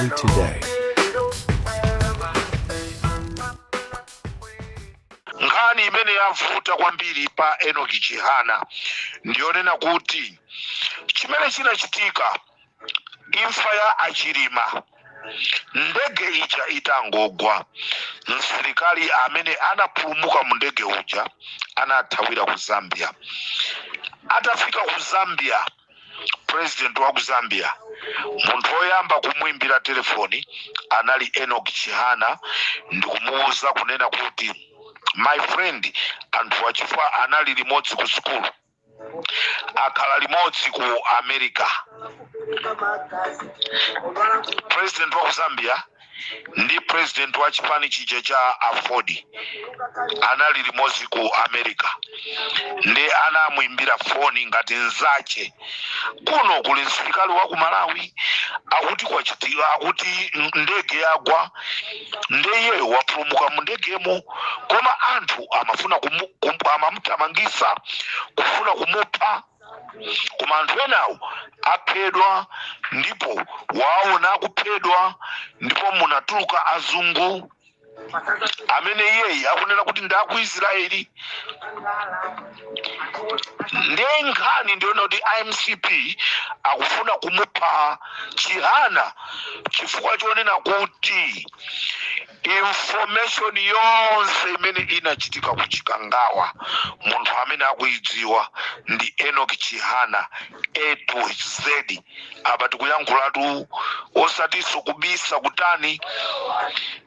Malawi Today. Nkhani imene yavuta kwambiri pa Enoch Chihana ndionena kuti chimene chinachitika imfa ya Achilima, ndege ija itangogwa, msilikali amene anapulumuka mu ndege uja anathawira ku Zambia. Atafika ku Zambia, president wa ku Zambia, munthu oyamba kumwimbira telefoni anali Enoch Chihana ndikumuwuza kunena kuti my friend, anthu achifa anali limodzi ku school, akhala limodzi ku America. President wa Zambia ndi president wa chipani chija cha Afodi anali limodzi ku America, ndi anamwimbira foni ngati nzache. Kuno kuli msilikali wa ku Malawi akuti kwachitika, akuti ndege yagwa, ndiye wapulumuka mu ndegemo, koma anthu amafuna amamuthamangisa kufuna kumupha. Koma anthu enawo aphedwa, ndipo waona kuphedwa, ndipo munatuluka azungu amene iyeyi akunena kuti ndi aku Israeli. Ndiye nkhani ndiona kuti IMCP akufuna kumupha Chihana chifukwa chonena kuti information yonse imene inachitika ku Chikangawa, munthu amene akuidziwa ndi Enoch Chihana A to Z. Apa tikuyankhulatu osatiso kubisa kutani.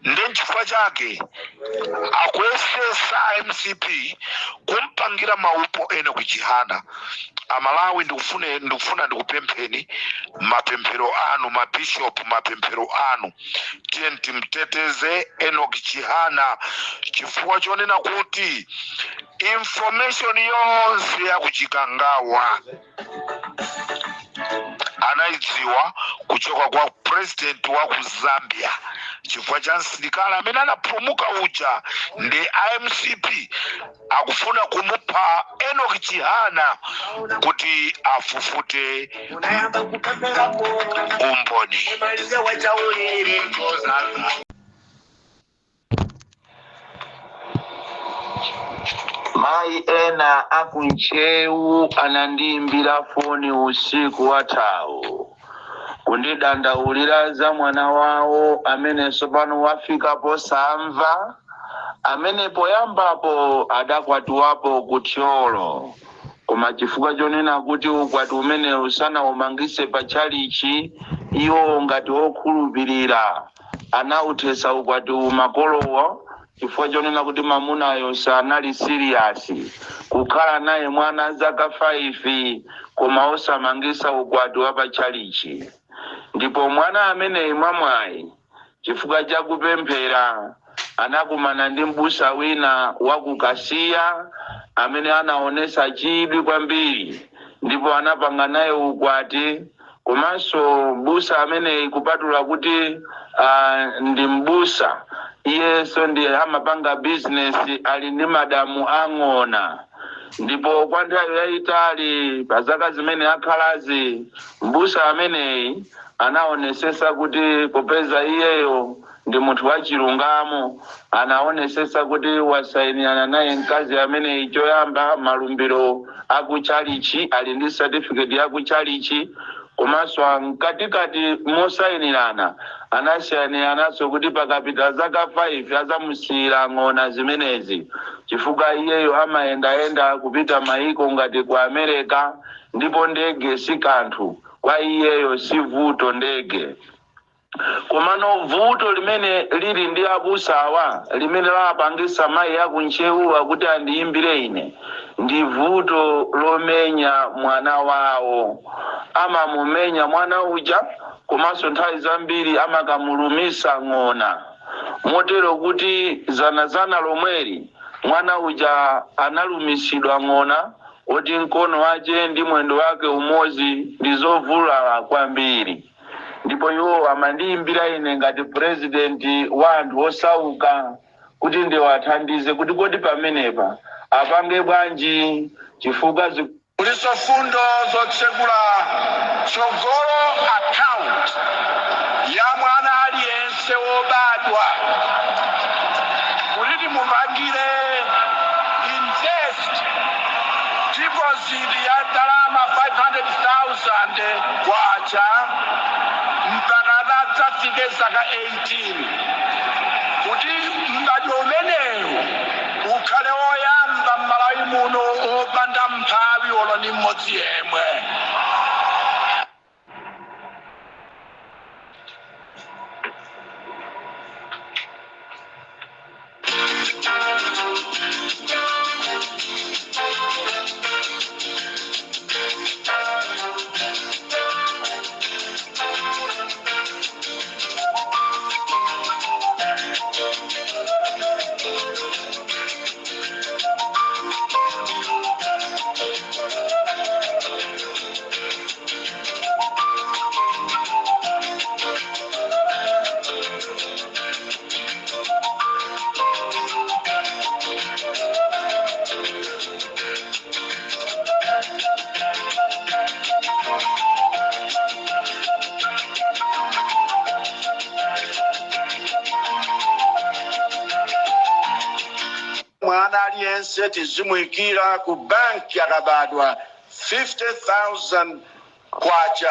Ndi chifukwa chake akuyesesa IMCP kumpangira maupo Enoch Chihana. Amalawi ndikufuna ndikupempheni mapemphero anu, mabishop mapemphero anu, tiye timteteze Enoch Chihana chifukwa chonena kuti information yonse ya ku Chikangawa anaidziwa kuchoka kwa president wa ku Zambia chifukwa cha msilikali amene anapulumuka uja. Ndi IMCP akufuna kumupha Enoch Chihana kuti afufute umboni. Mai ena akunchewu anandimbira foni usiku watawo kundidandaulira za mwana wawo amene sopano wafikapo samva, amene poyambapo adakwatiwapo kutyolo, koma chifukwa chonena kuti ukwati umene usana umangise pa chalichi, iwo ngati okhulupirira anauthesa ukwati makolowo chifukwa chonena kuti mamunayo sanali serious kukhala naye mwana zaka 5 koma osamangisa ukwati wa pa chalichi. Ndipo mwana amene mwamwayi chifukwa cha kupemphera anakumana ndi mbusa wina wa ku Kasiya amene anaonesa chidwi kwambiri, ndipo anapanga naye ukwati. Komanso mbusa amene kupatula kuti ndi mbusa, iyeso ndi amapanga business, ali ndi madamu ang'ona. Ndipo kwa nthawi yayitali pa zaka zimene akhalazi, mbusa ameneyi anaonesesa kuti popeza iyeyo ndi munthu wa chilungamo, anaonesesa kuti wasainiana naye mkazi amene choyamba malumbiro akuchalichi, ali ndi certificate ya kuchalichi. Komanso mkatikati mosainirana anasiyanaso kuti pakapita zaka 5 azamusiyira ng'ona zimenezi, chifukwa iyeyo amayendaenda kupita maiko ngati ku America, ndipo ndege si kanthu kwa iyeyo, si vuto ndege. Komano vuto limene lili ndi abusawa limene lapangisa mayi akunchewu kuti andiyimbire ine, ndi vuto lomenya mwana wawo. Amamumenya mwana uja, komanso nthawi zambiri amakamulumisa ng'ona, motero kuti zanazana lomweri mwana uja analumisidwa ng'ona, oti mkono wace ndi mwendo wake umozi ndi zovulala kwambiri. Ndipo iwo amandiyimbira ine ngati president wa anthu osauka kuti ndiwathandize kuti kodi pamenepa apange bwanji, chifukwa kuliso fundo zotsegula tsogolo account ya mwana kwacha mpaka tafike zaka 18 kuti m'badwo umenewu ukhale woyamba m'Malawi muno opanda mphawi olo ni mmodzi yemwe. Mwana aliyense tizimuyikira ku banki yakabadwa 50,000 kwacha.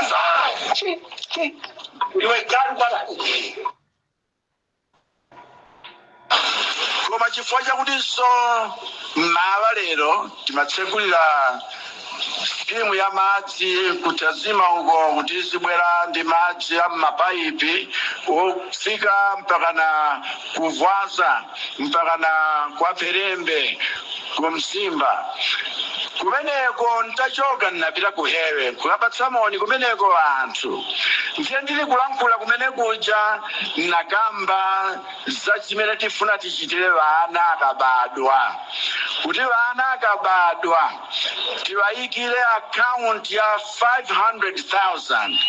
Iwe gani bwana? Koma chifukwa chakutinso mmawa lero timatsekulira skimu ya madzi kutazima uko kuti zibwera ndi madzi ya m'mapaipi ofika mpaka na kuvwaza mpaka na kwa Perembe ku Msimba. Kumeneko ntachoka nnapita ku Hewe kukapatsa moni kumeneko anthu. Ndiye ndili kulankhula kumenekuja nakamba za chimene tifuna tichitire vana akabadwa. Kuti vana akabadwa tiwayikire account ya 500,000.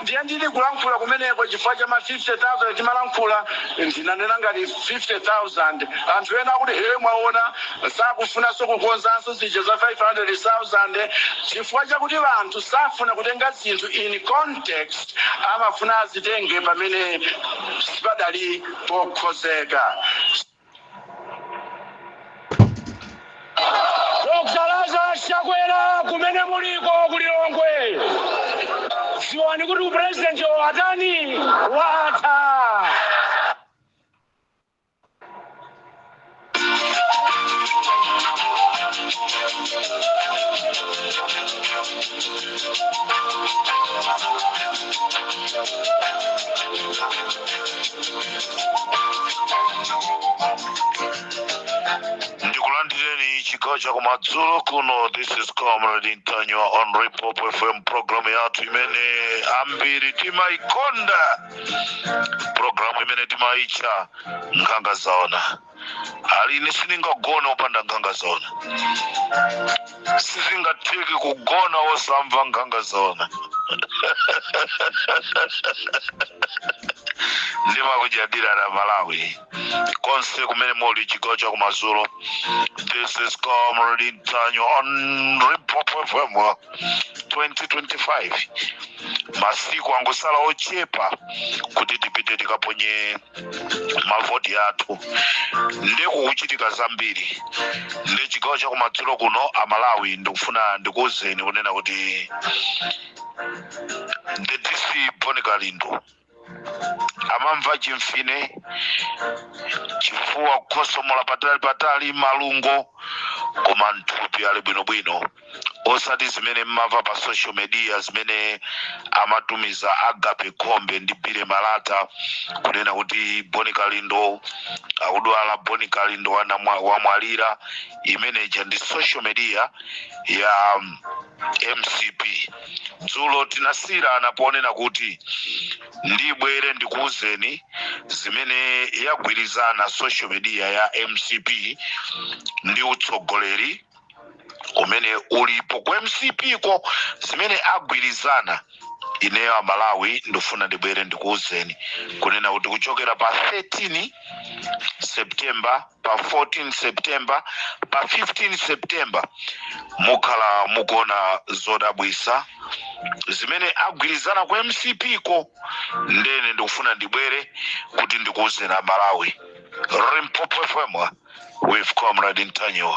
Ndiye ndili kulankhula kumeneko chifukwa cha ma 50,000 timalankhula ndinanena ngati 50,000 anthu ena kuti he mwaona sakufunanso kukonzanso zija za 500,000 chifukwa chakuti vanthu safuna kutenga zinthu in context amafuna azitenge pamene sipadali pokhozeka. Dokalaza Chakwera kumene muliko kulilongwe. Ziwani kuti upresident watani wata. Ndikulandireni chigawo cha kumadzulo kuno. This is Comrade Ntanywa on Repop FM program yathu imene ambiri timaikonda, program imene timaicha nkhanga zaona. Alini siningagona upanda nkhanga zaona, sizingatheki kugona osamva nkhanga zaona. Ndima kujadila na Malawi konse kumene muli chigawo cha kumadzulo. This is Comrade Ntanywa on Repop FM 2025. Masiku angosala ochepa kuti tipite tikaponye mavoti athu. Ndikukuchitika zambiri. Ndi chigawo cha kumadzulo kuno Amalawi ndikufuna ndikuwuzeni kunena kuti the DC Bonica Lindo amamva chimfine chifuwa kukosomola patali malungo koma nthupi ali bwinobwino osati zimene mmava pa social media zimene amatumiza Agape Khombe ndi Bile Malata kunena kuti Bonica Lindo akudwala, Bonica Lindo wamwalira. Imeneja ndi social media ya MCP. Dzulo tinasira anaponena kuti ndibwere ndikuwuzeni zimene yagwirizana social media ya MCP ndi utsogoleri umene ulipo kwa MCP ko zimene agwirizana. Ineyo Malawi ndofuna ndibwere ndikuwuzeni kunena kuti kuchokera pa 13 September, pa 14 September, pa 15 September mukhala mukona zodabwisa zimene agwirizana kwa MCP ko. Ndene ndikufuna ndibwere kuti ndikuwuzeni Malawi Rimpopo FM with Comrade Ntanyo.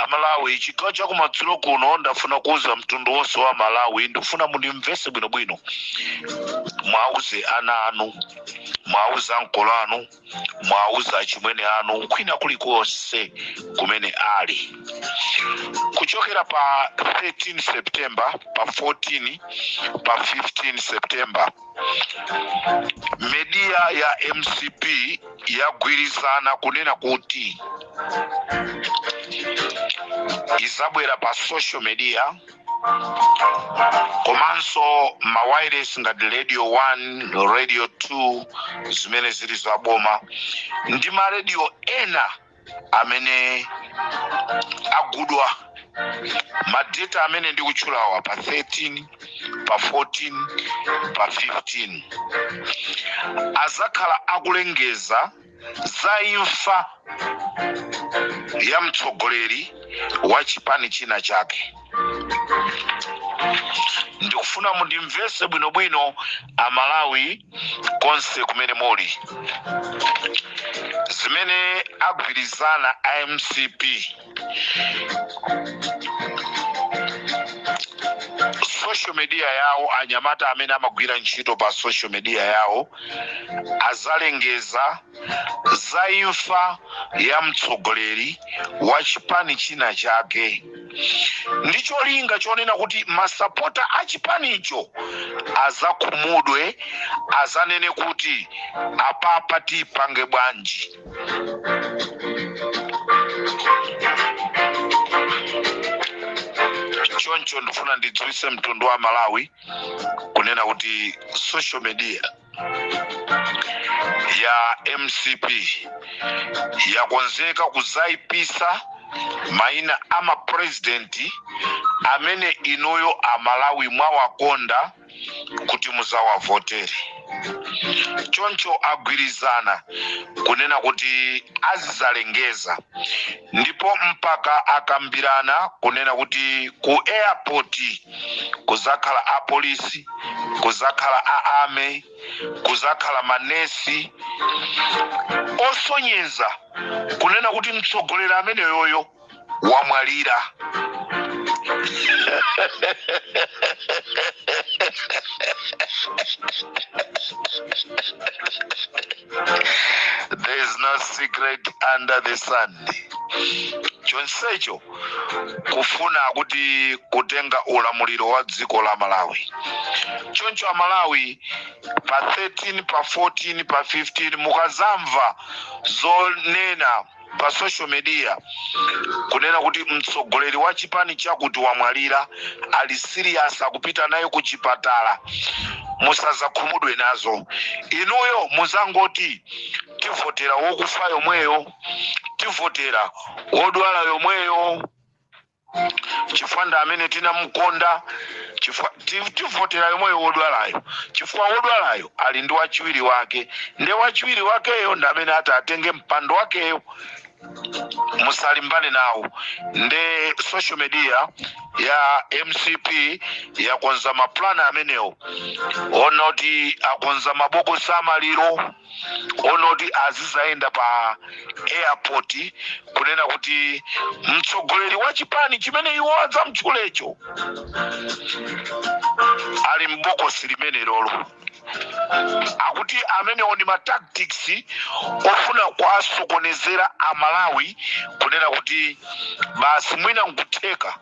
Malawi chigawo cha kumadzulo kuno ndafuna kuuza mtundu wonse wa Malawi ndifuna mundimvese bwinobwino. Mwauze ana anu, mwauze ankolo anu, mwauze achimwene anu kwina kulikonse kumene ali. Kuchokera pa 13 September, pa 14, pa 15 September, media ya MCP yagwirizana kunena kuti izabwera pa social media komanso mawires ngati Radio 1, Radio 2 zimene zili zaboma ndi ma radio ena amene agudwa madata amene ndikutchulawa pa 13, pa 14, pa 15 azakhala akulengeza za imfa ya mtsogoleri wa chipani china chake. Ndikufuna mundimvese bwinobwino Amalawi konse kumene muli. Zimene agwirizana MCP social media yawo, anyamata amene amagwira ntchito pa social media yawo azalengeza za imfa ya mtsogoleri wa chipani china chake. Ndicho linga chonena kuti masapota a chipanicho azakhumudwe, azanene kuti apapa tipange bwanji. Choncho ndifuna ndidziwise mtundu wa Malawi kunena kuti social media ya MCP yakonzeka kuzaipisa maina ama presidenti amene inuyo Amalawi mwawakonda kuti muzawavotere. Choncho agwirizana kunena kuti azizalengeza, ndipo mpaka akambirana kunena kuti ku airport kuzakhala a polisi, kuzakhala a army, kuzakhala manesi osonyeza kunena kuti mtsogoleri amene yoyo wamwalira. There is no secret under the sun. Chonsecho kufuna kuti kutenga ulamuliro wa dziko la Malawi. Choncho Malawi pa 13, pa 14, pa 15 mukazamva zonena pa social media kunena kuti mtsogoleri wa chipani chakuti wamwalira, ali serious akupita naye ku chipatala, musazakhumudwe nazo. Inuyo muzangoti tivotera wokufa yomweyo, tivotera wodwala yomweyo, chifanda amene tinamukonda, tivotera yomweyo wodwalayo, chifukwa wodwalayo ali ndi wachiwiri wake, ndi wachiwiri wakeyo ndi amene atenge mpando wakeyo. Musalimbane nawo. Nde social media ya MCP yakonza maplana amenewo, onoti akonza maboko samaliro, onoti azizaenda pa airport kunena kuti mtsogoleri wa chipani chimene iwo adzamtchulecho ali mboko silimene lolo. Akuti amene oni ma tactics ofuna kwasokonezera Amalawi kunena kuti basi mwina nkutheka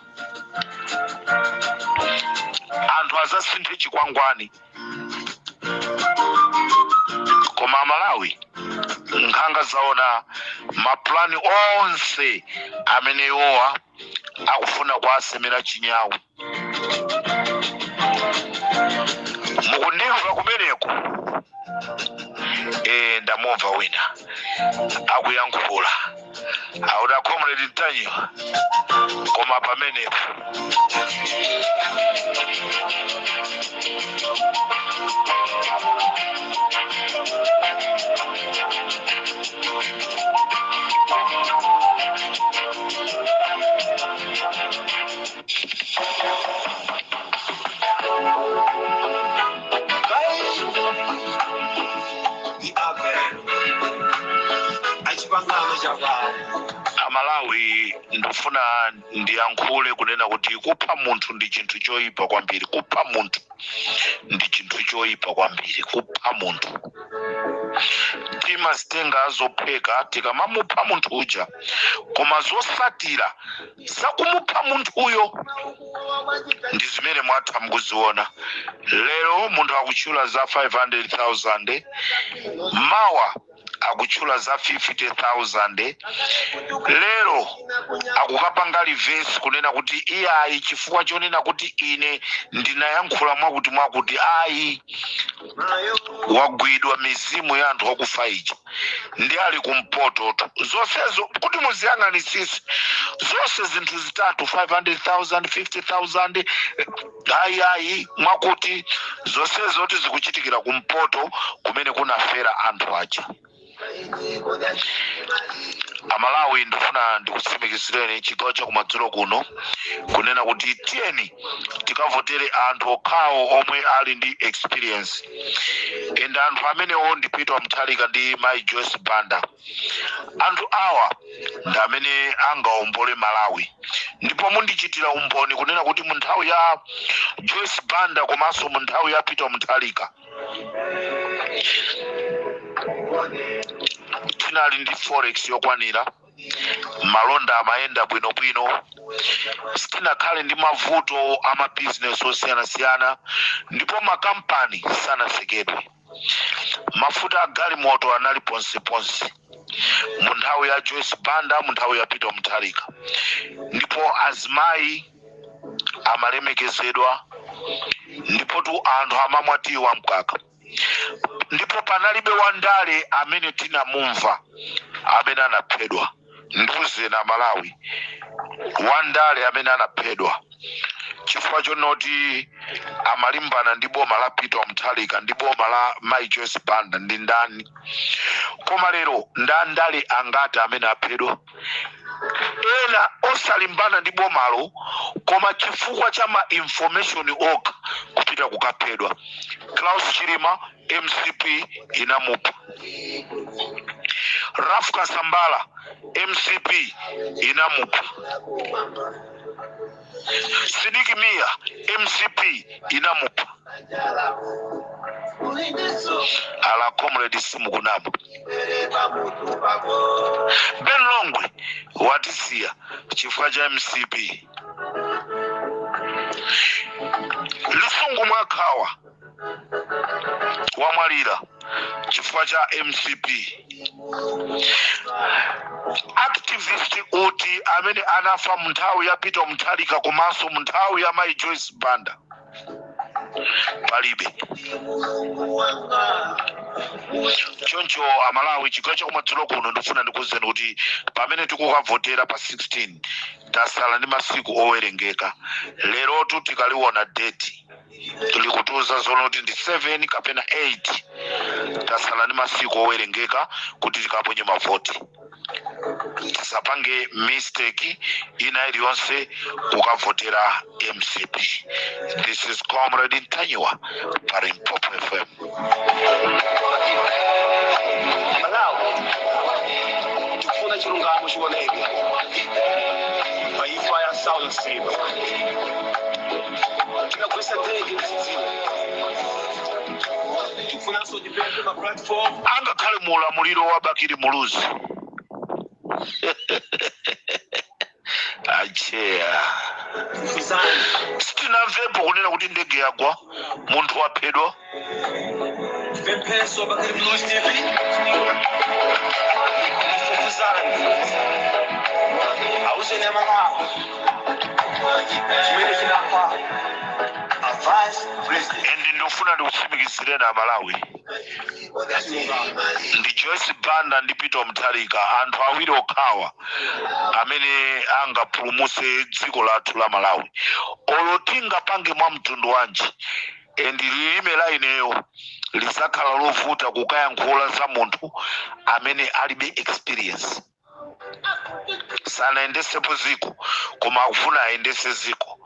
anthu azasinthe chikwangwani. Koma Amalawi nkhanga zaona maplani onse amene iwowa akufuna kwasemera chinyawu. mukundimva kumeneko ndamumva wina akuyankhula auda Comrade Ntanyiwa koma pamenepo Amalawi ndofuna ndiyankhule kunena kuti kupha munthu ndi chinthu choyipa kwambiri. Kupha munthu ndi chinthu choyipa kwambiri. Kupha munthu timazitenga azopheka tikamamupha munthu uja, koma zosatira zakumupha munthu uyo ndi zimene mwatha mukuziona. Lero munthu akutchula za 500,000, mawa akutchula za 50,000. Lero akukapanga livesi kunena kuti iyayi chifukwa chonena kuti ine ndinayankhula mwakuti ayi wagwidwa mizimu ya anthu akufa ija ndi ali kumpototo. Zonsezo kuti muziyang'anisise zonse zinthu zitatu 500,000 50,000 ayi mwakuti zonsezo kuti zikuchitikira kumpoto kumene kunafera anthu aja. Amalawi ndifuna ndikutsimikizireni chigawo cha kumadzulo kuno kunena kuti tiyeni tikavotere anthu okhawo omwe ali ndi experience. And anthu amenewo ndi Peter Mutharika ndi Mai Joyce Banda. Anthu awa ndi amene angaombole Malawi, ndipo mundichitira umboni kunena kuti mu nthawi ya Joyce Banda komanso mu nthawi ya Peter Mutharika tinali ndi forex yokwanira, malonda amayenda bwinobwino, sitinakhale ndi mavuto ama business osiyanasiyana, ndipo makampani sanasekedwe. Mafuta a galimoto anali ponseponse mu nthawi ya Joyce Banda, mu nthawi ya Peter Mutharika, ndipo azimayi amalemekezedwa, ndipo tu anthu amamwatiwa mkaka. Ndipo panalibe wandale amene tinamumva amene anaphedwa. Ndiuze na Malawi wandale amene anaphedwa chifukwa chonoti amalimbana ndi boma la Peter Mutharika ndi boma la Mai Joyce Banda ndi ndani. Koma lero ndandale angati amene aphedwa, ena osalimbana ndi bomalo koma chifukwa cha ma information okha kupita kukaphedwa. Klaus Chilima MCP inamupha, Raf Kasambala MCP inamupha, Sidiki Mia MCP inamupha. Ala Comrade simukunapo. Ben Longwe watisia chifukwa cha MCP. Lusungu Mwakawa wamwalira chifukwa cha MCP. Activist uti amene anafa mu nthawi ya Peter Mutharika komanso mu nthawi ya Mai Joyce Banda palibe. Choncho Amalawi chigawo cha kumadzulo kuno ndifuna ndikuwuzeni kuti pamene tikukavotera pa 16 tasala ndi masiku owerengeka. Lero tikaliona date tulikutuza zonoti ndi 7 kapena 8 tasala ndi masiku owerengeka kuti tikaponye mavoti. Tisapange mistake ina iliyonse kukavotera MCP. This is Comrade Ntanyiwa para Limpopo FM. Malawi tikufuna chilungamo chioneke paifa ya South Stream. Tikagwisa ndege msizini. Tikufuna so depende ma platform angakhale mulamuliro wa Bakiri Muluzi. Achea sitinamvepo kunena kuti ndege yagwa munthu waphedwa. Vempeso Bakiri Muluzi TV. Ausene mama. Chimene chinapa. endi ndofuna ndikutsimikizire na Malawi ndi Joyce Banda ndi Peter Mutharika, anthu awiri okhawa amene angapulumutse dziko lathu la Malawi. Olo tingapange mwa mtundu wanji endi lilime la ineyo lisakhala lovuta kukayankhula za munthu amene alibe experience. Sanayendesepo ziko koma akufuna ayendese ziko.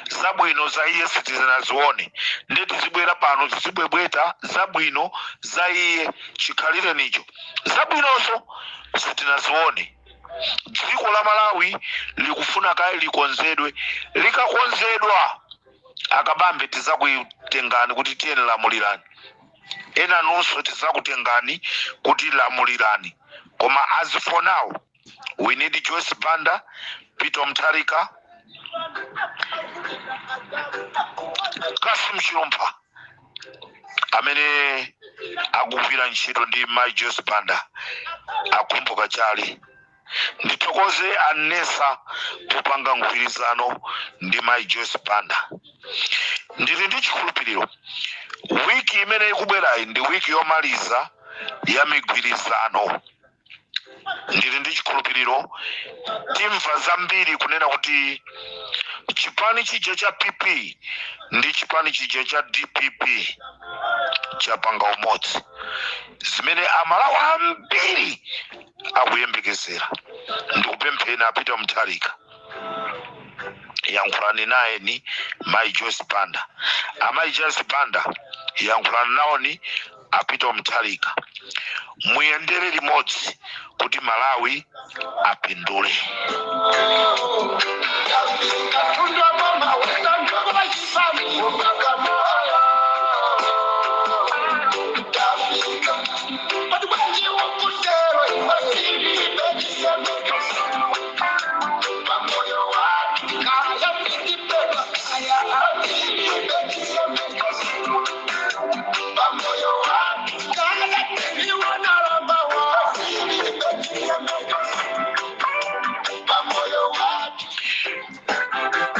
Zabwino za iye sitinazione, ndeti zibwera pano zibwebweta zabwino za iye chikhalire nicho. Zabwinozo sitinazione. Dziko la Malawi likufuna kale likonzedwe, likakonzedwa akabambe tizakutengani kuti tiyeni lamulirani. Ena nonso tizakutengani kuti lamulirani. Koma as for now, we need Joyce Banda, Peter Mutharika, Kasim Chilumpa amene akugwira ntchito ndi my Joyce Banda akumbuka chali. Ndithokoze anesa popanga mgwirizano ndi my Joyce Banda. Ndili ndi chikhulupiriro wiki imene ikubwerayi ndi wiki yomaliza ya migwirizano. Ndili ndi chikhulupiriro timva zambiri kunena kuti chipani chija cha PP ndi chipani chija cha DPP chapanga umodzi, zimene amalawi ambiri akuyembekezera. Ndikupempheni Peter Mutharika, yankhulani naye ni my Joyce Banda. My Joyce Banda yankhulani nawo ni Peter Mutharika. Muyendere limodzi kuti Malawi apindule.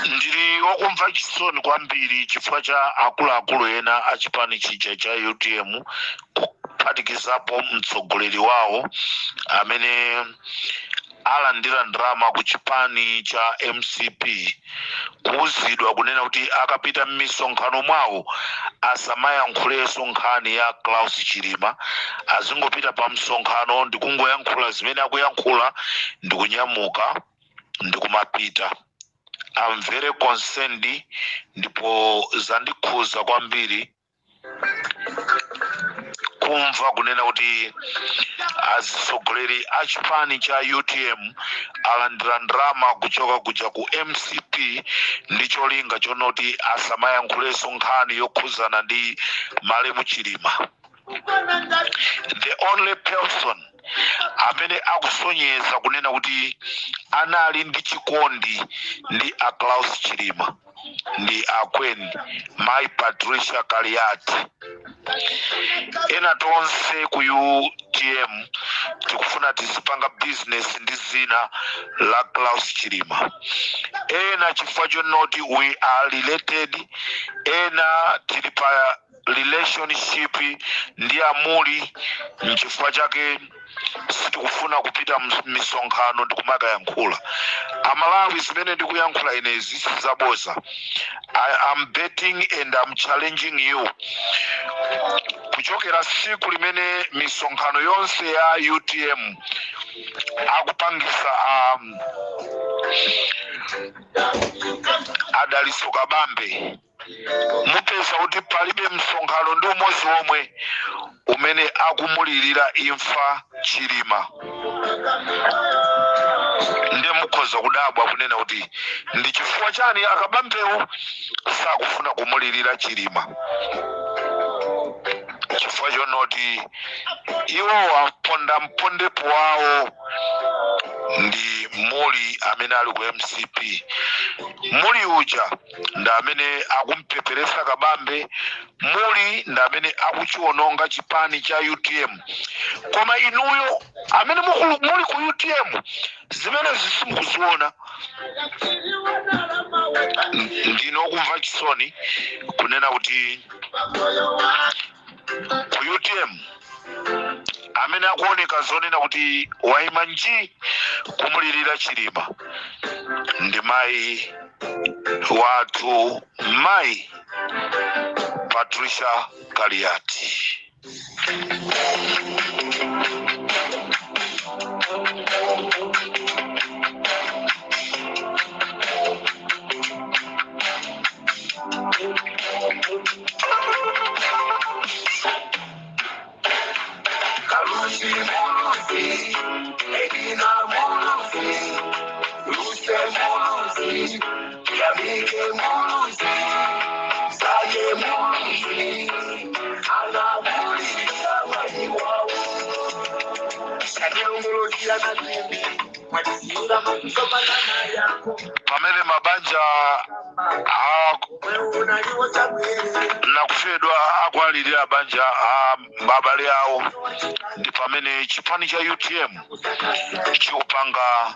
Ndili okumva chisoni kwambiri chifukwa cha akuluakulu ena achipani chija cha UTM kuphatikizapo mtsogoleri wawo amene alandira ndalama ku chipani cha MCP kuuzidwa kunena kuti akapita m'misonkhano mwawo asamayankhulenso nkhani ya Klaus Chilima, azingopita pa msonkhano ndikungoyankhula zimene akuyankhula ndikunyamuka ndikumapita. I'm very concerned, ndipo zandikhuza kwambiri kumva kunena kuti atsogoleri a chipani cha UTM alandira ndalama kuchoka kuja ku MCP ndi cholinga chonoti asamayankhulenso nkhani yokhuzana ndi Malemu Chilima. The only person amene akusonyeza kunena kuti anali ndi chikondi ndi a Klaus Chilima ndi akweni my Patricia Kaliati. Ena tonse ku UTM tikufuna tizipanga business ndi zina la Klaus Chilima. Ena chifukwa chonoti we are related, ena tili pa relationship ndi amuli, nchifukwa chake sitikufuna kupita misonkhano ndikumakayankhula. Amalawi zimene ndikuyankhula inezi sizaboza. I am betting and I'm challenging you. Kuchokera siku limene misonkhano yonse ya UTM akupangisa Adaliso Kabambe, mupeza kuti palibe msonkhano ndi umodzi omwe umene akumulirira imfa Chilima. Ndiye mukhoza kudabwa kunena kuti ndi chifukwa chani Akabambewo sakufuna kumulirira Chilima. Chifukwa chonoti iwo waponda mpondepo wawo ndi muli amene ali ku MCP. Muli uja nda amene akumpeperesa kabambe, muli nda amene akuchiononga chipani cha UTM. Koma inuyo amene muli ku UTM zimene zisimukuziona, ndino kumva chisoni kunena kuti ku UTM amene akuoneka zonena kuti waima nji kumulirira Chilima ndi mayi wathu, mayi Patricia Kaliati. Pamene mabanja nakufedwa akwalirira banja babale awo, ndi pamene chipani cha UTM chikupanga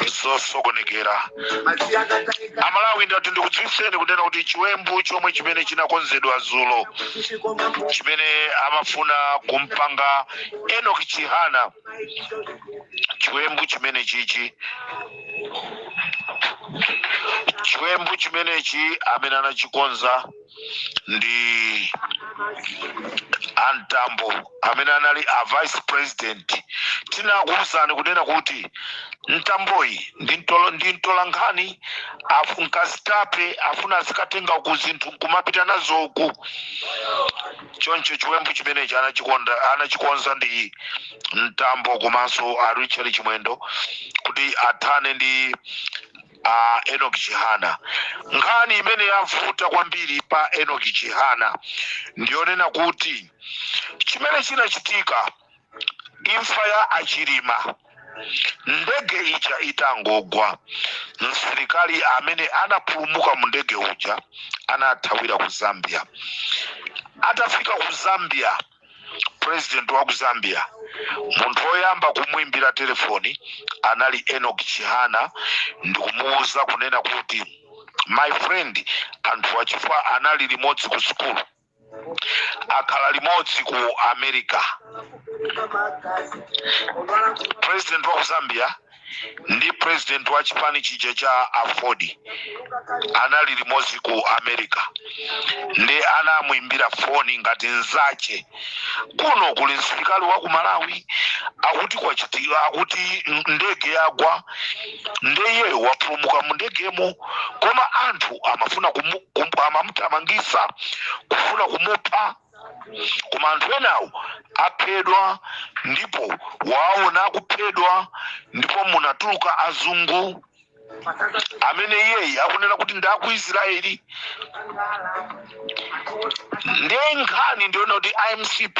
zosokonekera. Amalawi ndati ndikudziwitseni kunena kuti chiwembu chomwe chimene chinakonzedwa dzulo, chimene amafuna kumpanga Enoch Chihana, chiwembu chimene chimenechi amene anachikonza ndi Antambo amene anali a vice president. Tinakuwuzani kunena kuti Ntamboyi ndi ntolankhani nkazitape afuna azikatenga ku zinthu kumapita nazo uku. Choncho chiwembu chimenechi anachikonza ndi Ntambo komanso a Richard Chimwendo kuti athane ndi Enoch Chihana. Nkhani imene yavuta kwambiri pa Enoch Chihana ndionena kuti chimene chinachitika, imfa ya Achilima, ndege ija itangogwa, msilikali amene anapulumuka mu ndege uja anathawira ku Zambia. Atafika ku Zambia, president wa ku Zambia, munthu woyamba kumuimbira telefoni anali Enoch Chihana ndikumuwuza kunena kuti my friend, anthu wachifa anali limodzi ku school, akhala limodzi ku America. President wa ku Zambia ndi president wa chipani chija cha Afodi anali limodzi ku America, ndi anamuimbira foni ngati nzache. Kuno kuli msilikali wa ku Malawi akuti ndege yagwa, ndeye wapulumuka mu ndegemo, koma anthu amafuna amamuthamangisa kufuna kumupha. Koma anthu enawo aphedwa, ndipo waona akuphedwa, ndipo munatuluka azungu amene iyeyi akunena kuti ndaku Israeli. Ndiye nkhani ndiona kuti IMCP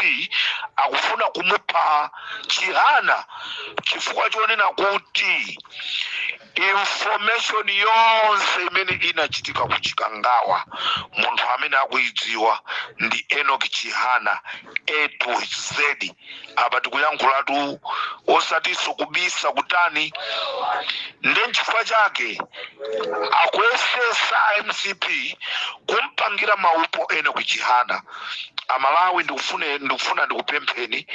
akufuna kumupha Chihana chifukwa chonena kuti information yonse imene inachitika kuchikangawa, munthu amene akuidziwa ndi Enoch Chihana A to Z. Apa tikuyankhulatu osatiso kubisa kutani. Ndiye nchifukwa chake akuyesesa MCP kumpangira maupo Enoch Chihana. Amalawi ndikufuna ndikupempheni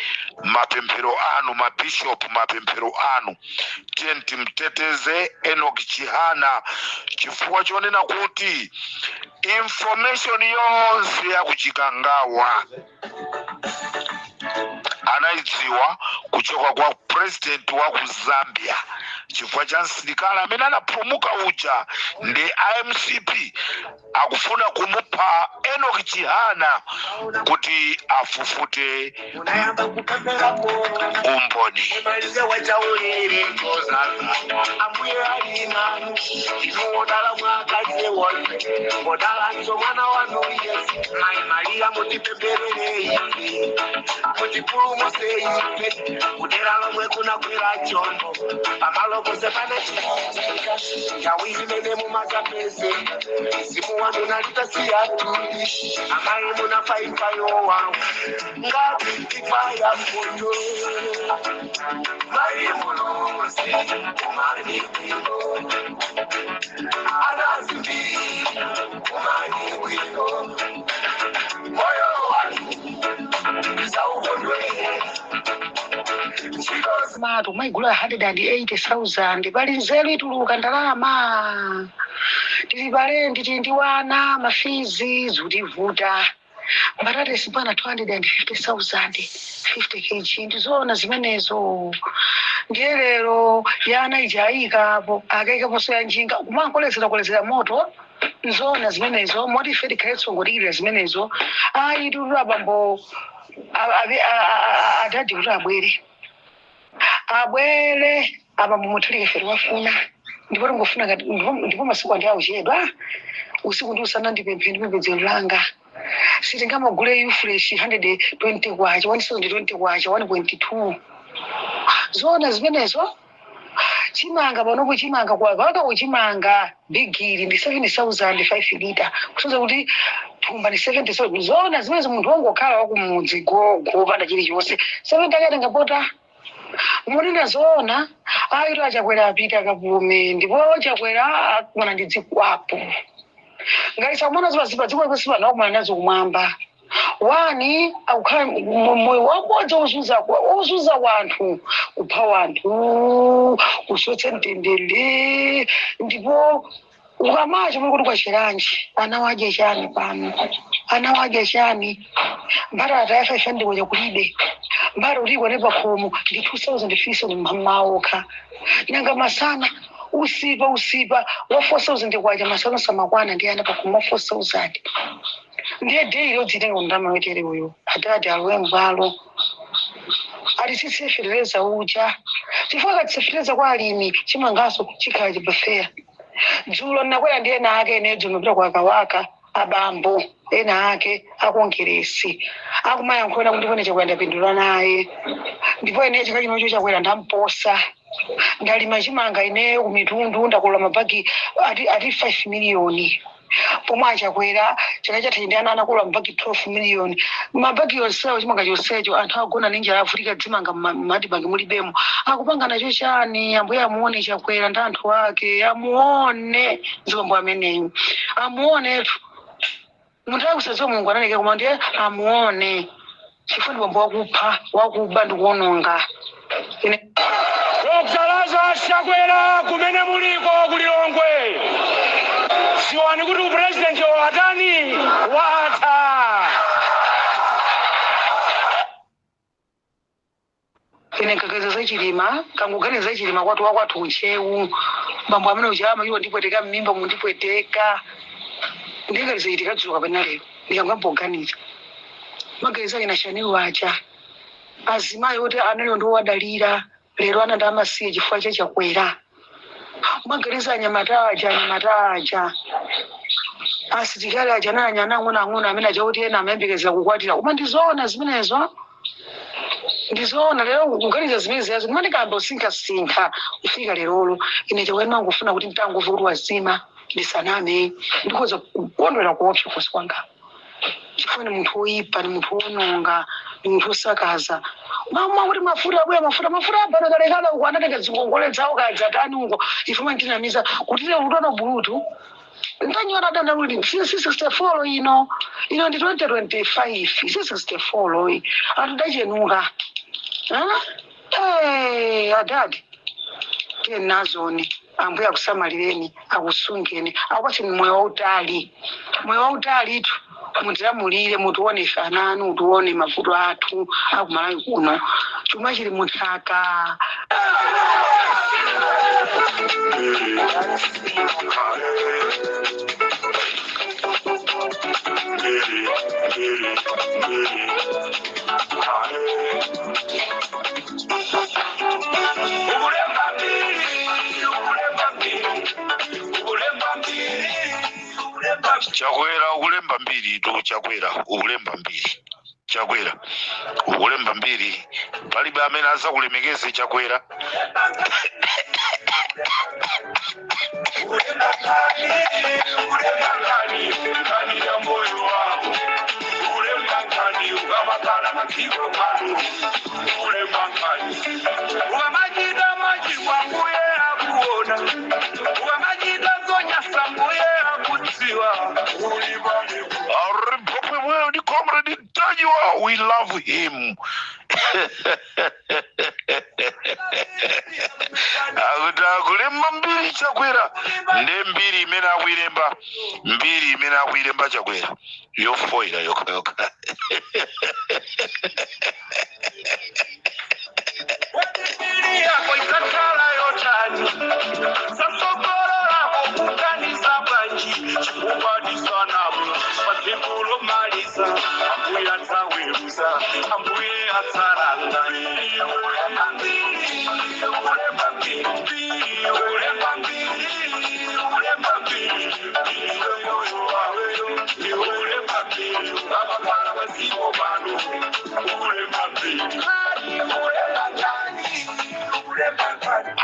mapemphero anu, mabishop mapemphero anu, tenti mteteze Enoch Chihana chifukwa chonena kuti information yonse yakuchikangawa anaidziwa kuchoka kwa president wa ku Zambia chifukwa cha msilikali amene anapulumuka uja. Ndi IMCP akufuna kumupha Enoch Chihana kuti afufute umboni. Kudera lomwe kuna kwira chombo pamalo kose panachiitika yawimene mumazapese mzimu wanu nalitasiyatu amai munafaifayowa ngapipaya mkondo mai munosi umanikwino anazivi umanikwino moyo wanu saukondoie mato maigula 180,000 bali nzeru ituluka ndalama tili balendi tindiwana mafizi zutivuta mbarate sipana 250,000 50 kg ndizona zimenezo ndiye lero yana ijaika apo akaika poso ya njinga kumankolezera moto nzona zimenezo moti fedi kaitso ngolira zimenezo ayiturura bambo adadi kuti abwere aba mumutulike feri wafuna ndipo ngofuna ndipo masiku andi auchedwa usiku ndi usana ndipempheni pembedzero langa sitingamagule you fresh 120 kwacha 120 kwacha 1.2 zona zimenezo chimanga panopo chimanga kwa vaka uchimanga bigiri ndi 7,005 liter kusoza kuti thumba ni 70 zona zimenezo munthu wangu okhala wakumudzi kupanda chilichonse 70 akatenga pota munena zona ayiro achakwera apita akapume ndipo chakwera akumana ndi dzikwapo ngati samona zipa dziko kwesi vana wakumana nazo kumwamba wani akukhala moyo wabodza ozuza wanthu kupha wanthu kusotsa mtendere ndipo ukamacho muri kuti kwacheranji ana wadya chani pano ana wadya chani mbara atayafa ifandiko chakulibe mbara ulikwa nepakhomo ndi 2,000 fiso ni mmaoka nanga masana usipa wa 4,000 kwacha masana samakwana ndi ana pakhomo 4,000 ndiye deyi yodzitenga undama wetere uyo atati alwembalo atitsisefereza uja chifukwa katsisefereza kwa alimi chimangaso chikhala chibafeya dzulo nakwera ndiye naake enedzo nopita kwa kawaka abambo ena ake akongeresi akumayankhula kuti pone chakwera pindula naye ndipo ene chakachinocho chakwera ndamposa ndalima chimanga ine kumitundu ndakola mabagi ati 5 miliyoni pomwe achakwera chaka chatha ndi ana anakola mabagi 12 miliyoni mabagi yonsewo chimanga chonsecho anthu agona ninja avutika dzimanga madibangi mulibemo akupanga nacho chani ambuye amuone chakwera ndi anthu ake amuone zombo ameneyo amuonetu munthu akusadziwa mulungu analeke koma ndiye amuone chifukwa ndi bambo wakupha wakuba ndi kuononga Dr. Chakwera kumene muliko kulilongwe ziwani kuti upresident watani watha ine kakeza chilima kanguganiza chilima kwatu wakwatu uchewu bambo amene uchama iwo ndipweteka mmimba mundipweteka ndingaliziitika dzuka pena lero ndikangamboganiza mageza inashani wacha azimayi kuti analiyo ndo wadalira lero ananda amasiye chifukwa chakwera mageza anyamataja asitikali ajananya nang'ono amene achakuti ena amayembekeza kukwatira koma ndizoona zimenezo ndizoona lero kuganiza zimenezi yazo ndimanikamba usinkhasinkha kufika lerolo ine chakwera mangofuna kuti mtangovu kuti wazima ndisaname ndikhoza kukondwera kuopsa kosi kwanga chifukwa ni munthu woyipa ni munthu wononga ni munthu wosakaza mama kuti mafuta abwera mafuta abana kalekala uko anatenga zingongole dzawo kadzatani uko ifuma ndinamiza kuti lero utono bulutu ndanyora dana luli 64 ino ndi 2025 64 atudachenuka adadi tenazoni ambuye akusamalireni akusungeni akwachini moyo wautali itu mutilamulire mutione ife ananu mutione mavuto athu akumalawi kuno chuma chili munthaka Chakwera ukulemba mbiri to chakwera ukulemba mbiri palibe amene azakulemekeze chakwera We love him. Akulemba mbiri chakwera nde mbiri imene akuilemba mbiri imene akuilemba chakwera yofoira yoka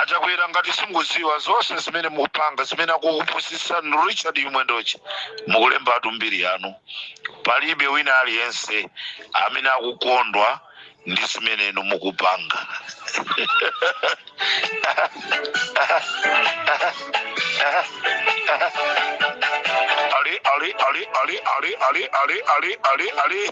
achakwera ngati simukuziwa zonse zimene mupanga zimene akukupusisa Richard Mwendochi mukulemba mbiri yanu. Palibe wina aliyense amene akukondwa ndi zimene inu mukupanga. Ali.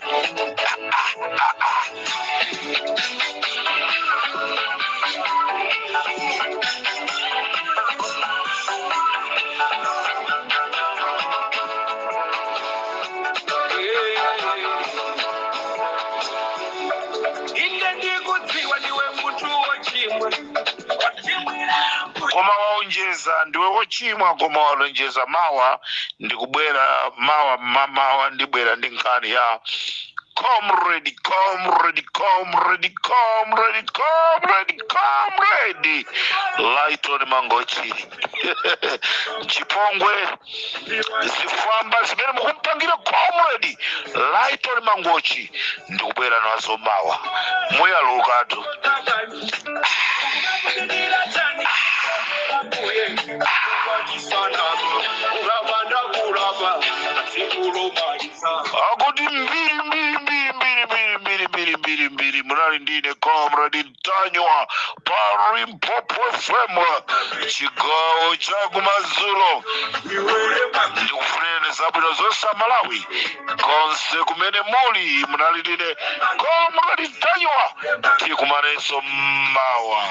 Koma waonjeza ndiwe wochimwa, koma walonjeza mawa ndikubwera mawa ndibwera ndi nkhani ya comrade Lighton Mangochi. Chipongwe zifamba zimene mukumpangira comrade Lighton Mangochi ndikubwera nazo mawa muyalukatu. Akuti mbiri munali ndine comrade Tanywa Parimpopo FM chigawo chakumadzulo. Ndikufunireni zabwino zonse Malawi konse kumene muli. Munali ndine comrade Tanywa tikumanenso mawa.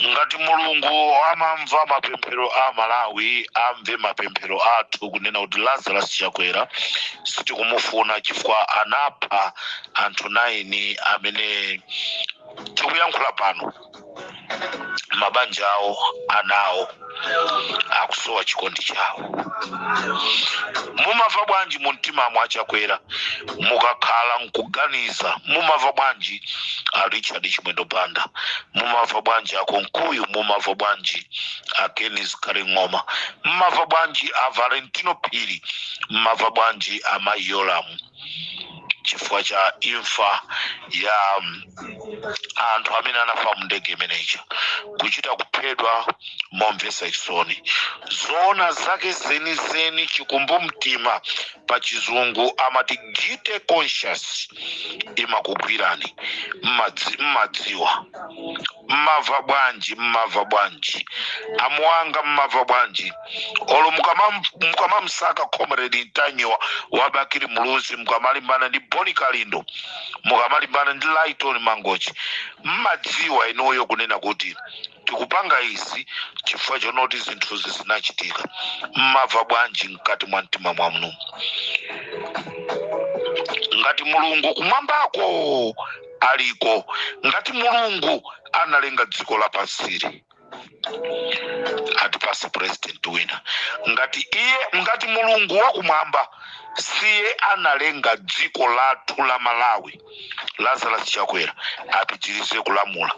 Ngati Mulungu amamva mapemphero a Malawi, amve mapemphero athu kunena kuti Lazarus Chakwera sitikumufuna chifukwa anapha anthu 9 amene tikuyankhula pano. Mabanja awo anawo akusowa chikondi chawo. Mumava bwanji mu mtima mwa Chakwera mukakhala nkuganiza? Mumava bwanji Richard Chimwendo Banda? Mumava bwanji Akonkuyu? Mumava bwanji Kenis Karingoma? Mumava bwanji Valentino Piri? Mumava bwanji Amayolamu? chifukwa cha imfa ya anthu amene anafa mu ndege imeneyi, kuchita kuphedwa momvesa chisoni. Zoona zake zenizeni chikumbumtima pa chizungu amati guilty conscience imakugwirani, mmadziwa. Mmava bwanji amuwanga, mmava bwanji olo mukamamsaka comrade Ntanyiwa wabakiri muluzi, mukamalimbana ndi Boni Kalindo, mukamalimbana ndi Lighton Mangochi, mmadziwa inoyo kunena kuti tikupanga izi chifukwa chonoti zinthuzi zinachitika. Mmava bwanji mkati mwa mtima mwa Mulungu. Ngati Mulungu kumwambako aliko, ngati Mulungu analenga dziko lapansiri atipase president wina, ngati Mulungu wakumwamba siye analenga dziko lathu la Malawi, Lazarus Chakwera apitirize kulamula.